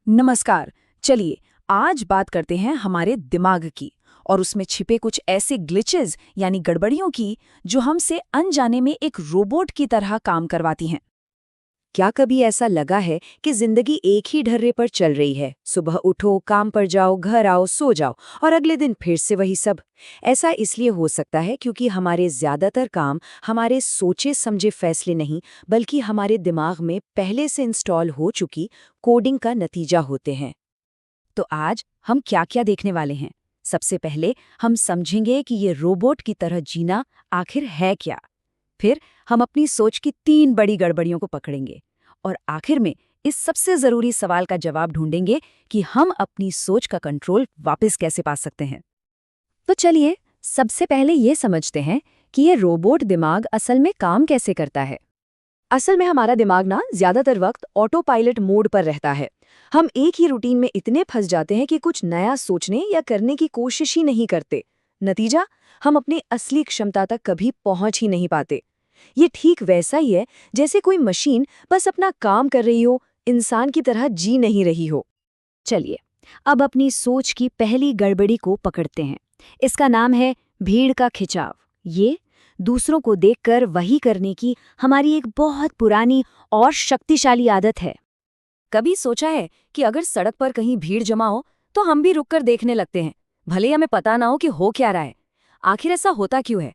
नमस्कार। चलिए आज बात करते हैं हमारे दिमाग की और उसमें छिपे कुछ ऐसे ग्लिचेस यानी गड़बड़ियों की जो हमसे अनजाने में एक रोबोट की तरह काम करवाती हैं। क्या कभी ऐसा लगा है कि जिंदगी एक ही ढर्रे पर चल रही है? सुबह उठो, काम पर जाओ, घर आओ, सो जाओ और अगले दिन फिर से वही सब। ऐसा इसलिए हो सकता है क्योंकि हमारे ज्यादातर काम हमारे सोचे समझे फैसले नहीं, बल्कि हमारे दिमाग में पहले से इंस्टॉल हो चुकी कोडिंग का नतीजा होते हैं। तो आज हम क्या-क्या देखने वाले हैं। सबसे पहले हम समझेंगे कि ये रोबोट की तरह जीना आखिर है क्या। फिर हम अपनी सोच की 3 बड़ी गड़बड़ियों को पकड़ेंगे और आखिर में इस सबसे जरूरी सवाल का जवाब ढूंढेंगे कि हम अपनी सोच का कंट्रोल वापस कैसे पा सकते हैं। तो चलिए सबसे पहले ये समझते हैं कि ये रोबोट दिमाग असल में काम कैसे करता है। असल में हमारा दिमाग ना ज्यादातर वक्त ऑटो पायलट मोड पर रहता है। हम एक ही रूटीन में इतने फंस जाते हैं कि कुछ नया सोचने या करने की कोशिश ही नहीं करते। नतीजा, हम अपनी असली क्षमता तक कभी पहुंच ही नहीं पाते। ये ठीक वैसा ही है जैसे कोई मशीन बस अपना काम कर रही हो, इंसान की तरह जी नहीं रही हो। चलिए अब अपनी सोच की पहली गड़बड़ी को पकड़ते हैं। इसका नाम है भीड़ का खिंचाव। ये दूसरों को देखकर वही करने की हमारी एक बहुत पुरानी और शक्तिशाली आदत है। कभी सोचा है कि अगर सड़क पर कहीं भीड़ जमा हो तो हम भी रुककर देखने लगते हैं, भले ही हमें पता ना हो कि हो क्या रहा है। आखिर ऐसा होता क्यों है?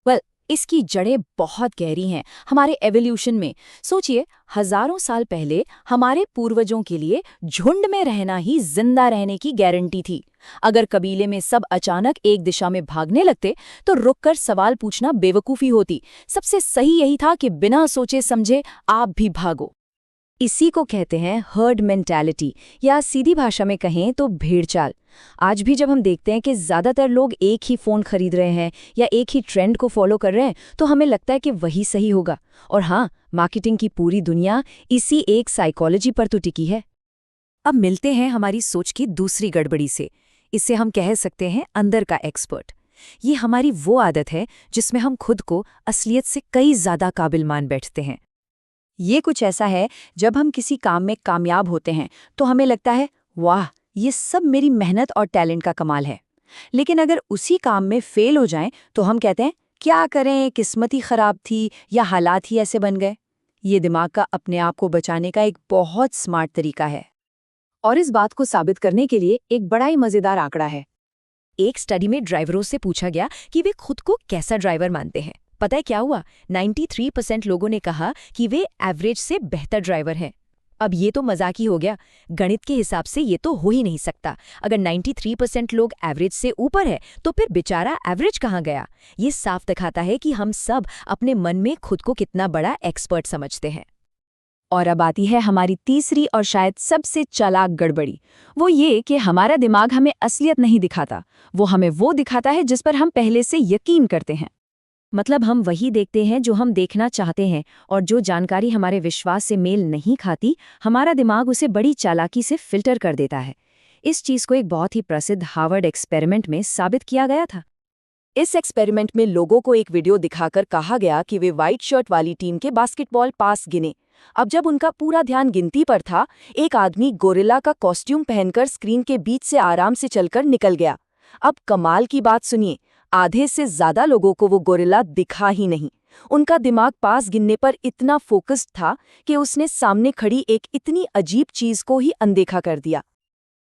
वेल, इसकी जड़ें बहुत गहरी हैं हमारे एवोल्यूशन में। सोचिए, हजारों साल पहले हमारे पूर्वजों के लिए झुंड में रहना ही जिंदा रहने की गारंटी थी। अगर कबीले में सब अचानक एक दिशा में भागने लगते तो रुककर सवाल पूछना बेवकूफ़ी होती। सबसे सही यही था कि बिना सोचे समझे आप भी भागो। इसी को कहते हैं हर्ड मेंटालिटी, या सीधी भाषा में कहें तो भेड़चाल। आज भी जब हम देखते हैं कि ज़्यादातर लोग एक ही फ़ोन खरीद रहे हैं या एक ही ट्रेंड को फॉलो कर रहे हैं, तो हमें लगता है कि वही सही होगा। और हाँ, मार्केटिंग की पूरी दुनिया इसी एक साइकोलॉजी पर तो टिकी है। अब मिलते हैं हमारी सोच की दूसरी गड़बड़ी से। इसे हम कह सकते हैं अंदर का एक्सपर्ट। ये हमारी वो आदत है जिसमें हम खुद को असलियत से कई ज़्यादा काबिल मान बैठते हैं। ये कुछ ऐसा है, जब हम किसी काम में कामयाब होते हैं तो हमें लगता है वाह, ये सब मेरी मेहनत और टैलेंट का कमाल है। लेकिन अगर उसी काम में फेल हो जाएं तो हम कहते हैं क्या करें, किस्मत ही खराब थी या हालात ही ऐसे बन गए। ये दिमाग का अपने आप को बचाने का एक बहुत स्मार्ट तरीका है। और इस बात को साबित करने के लिए एक बड़ा ही मजेदार आंकड़ा है। एक स्टडी में ड्राइवरों से पूछा गया कि वे खुद को कैसा ड्राइवर मानते हैं। पता है क्या हुआ? 93% लोगों ने कहा कि वे एवरेज से बेहतर ड्राइवर हैं। अब ये तो मजाक ही हो गया। गणित के हिसाब से ये तो हो ही नहीं सकता। अगर 93% लोग एवरेज से ऊपर है तो फिर बेचारा एवरेज कहाँ गया? ये साफ दिखाता है कि हम सब अपने मन में खुद को कितना बड़ा एक्सपर्ट समझते हैं। और अब आती है हमारी तीसरी और शायद सबसे चालाक गड़बड़ी। वो ये कि हमारा दिमाग हमें असलियत नहीं दिखाता, वो हमें वो दिखाता है जिस पर हम पहले से यकीन करते हैं। मतलब हम वही देखते हैं जो हम देखना चाहते हैं, और जो जानकारी हमारे विश्वास से मेल नहीं खाती, हमारा दिमाग उसे बड़ी चालाकी से फिल्टर कर देता है। इस चीज़ को एक बहुत ही प्रसिद्ध हार्वर्ड एक्सपेरिमेंट में साबित किया गया था। इस एक्सपेरिमेंट में लोगों को एक वीडियो दिखाकर कहा गया कि वे व्हाइट शर्ट वाली टीम के बास्केटबॉल पास गिने। अब जब उनका पूरा ध्यान गिनती पर था, एक आदमी गोरिल्ला का कॉस्ट्यूम पहनकर स्क्रीन के बीच से आराम से चलकर निकल गया। अब कमाल की बात सुनिए, आधे से ज्यादा लोगों को वो गोरिल्ला दिखा ही नहीं। उनका दिमाग पास गिनने पर इतना फोकस्ड था कि उसने सामने खड़ी एक इतनी अजीब चीज को ही अनदेखा कर दिया।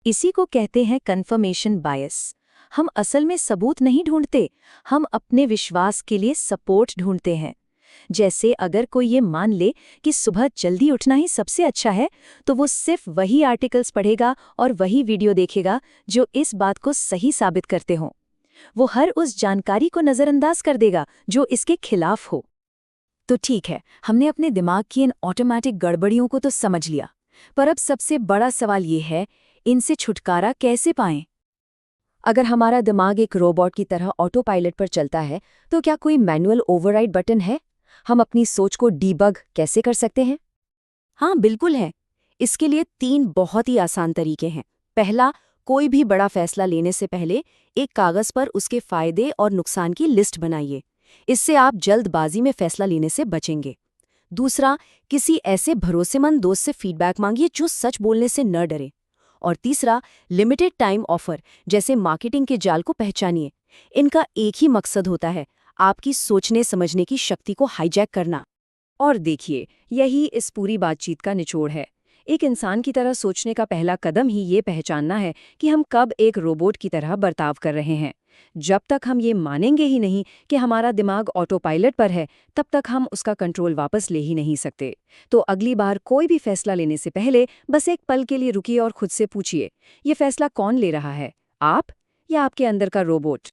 इसी को कहते हैं कन्फर्मेशन बायस। हम असल में सबूत नहीं ढूंढते, हम अपने विश्वास के लिए सपोर्ट ढूंढते हैं। जैसे अगर कोई ये मान ले कि सुबह जल्दी उठना ही सबसे अच्छा है, तो वो सिर्फ वही आर्टिकल्स पढ़ेगा और वही वीडियो देखेगा जो इस बात को सही साबित करते हों। वो हर उस जानकारी को नज़रअंदाज कर देगा जो इसके खिलाफ हो। तो ठीक है, हमने अपने दिमाग की इन ऑटोमेटिक गड़बड़ियों को तो समझ लिया, पर अब सबसे बड़ा सवाल ये है, इनसे छुटकारा कैसे पाएं? अगर हमारा दिमाग एक रोबोट की तरह ऑटो पायलट पर चलता है, तो क्या कोई मैनुअल ओवरराइड बटन है? हम अपनी सोच को डीबग कैसे कर सकते हैं? हाँ, बिल्कुल है। इसके लिए 3 बहुत ही आसान तरीके हैं। पहला, कोई भी बड़ा फैसला लेने से पहले एक कागज पर उसके फायदे और नुकसान की लिस्ट बनाइए। इससे आप जल्दबाजी में फैसला लेने से बचेंगे। दूसरा, किसी ऐसे भरोसेमंद दोस्त से फीडबैक मांगिए जो सच बोलने से न डरे। और तीसरा, लिमिटेड टाइम ऑफर, जैसे मार्केटिंग के जाल को पहचानिए। इनका एक ही मकसद होता है, आपकी सोचने समझने की शक्ति को हाईजैक करना। और देखिए, यही इस पूरी बातचीत का निचोड़ है। एक इंसान की तरह सोचने का पहला कदम ही ये पहचानना है कि हम कब एक रोबोट की तरह बर्ताव कर रहे हैं। जब तक हम ये मानेंगे ही नहीं कि हमारा दिमाग ऑटो पायलट पर है, तब तक हम उसका कंट्रोल वापस ले ही नहीं सकते। तो अगली बार कोई भी फैसला लेने से पहले बस एक पल के लिए रुकिए और खुद से पूछिए, ये फैसला कौन ले रहा है, आप या आपके अंदर का रोबोट?